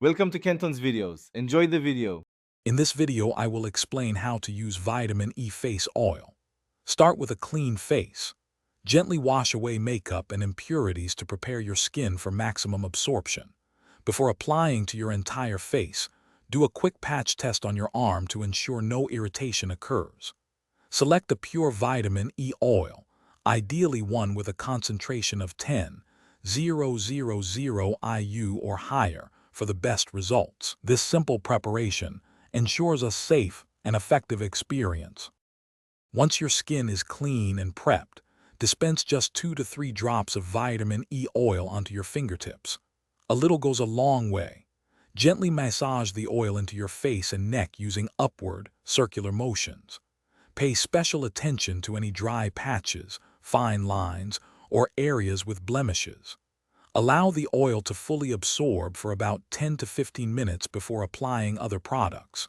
Welcome to Kenton's videos. Enjoy the video. In this video, I will explain how to use vitamin E face oil. Start with a clean face. Gently wash away makeup and impurities to prepare your skin for maximum absorption. Before applying to your entire face, do a quick patch test on your arm to ensure no irritation occurs. Select a pure vitamin E oil, ideally one with a concentration of 10,000 IU or higher for the best results. This simple preparation ensures a safe and effective experience. Once your skin is clean and prepped, dispense just 2 to 3 drops of vitamin E oil onto your fingertips. A little goes a long way. Gently massage the oil into your face and neck using upward, circular motions. Pay special attention to any dry patches, fine lines, or areas with blemishes. Allow the oil to fully absorb for about 10 to 15 minutes before applying other products.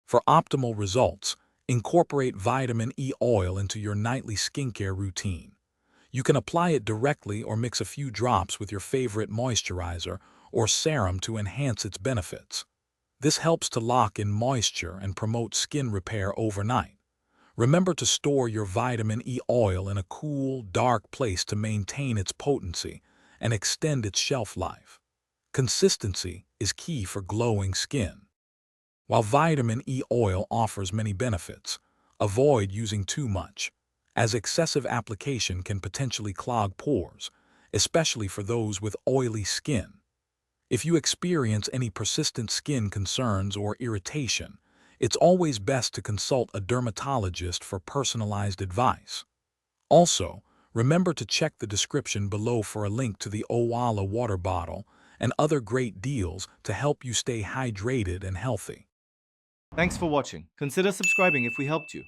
For optimal results, incorporate vitamin E oil into your nightly skincare routine. You can apply it directly or mix a few drops with your favorite moisturizer or serum to enhance its benefits. This helps to lock in moisture and promote skin repair overnight. Remember to store your vitamin E oil in a cool, dark place to maintain its potency and extend its shelf life. Consistency is key for glowing skin. While vitamin E oil offers many benefits, avoid using too much, as excessive application can potentially clog pores, especially for those with oily skin. If you experience any persistent skin concerns or irritation, it's always best to consult a dermatologist for personalized advice. Also, remember to check the description below for a link to the Owala water bottle and other great deals to help you stay hydrated and healthy. Thanks for watching. Consider subscribing if we helped you.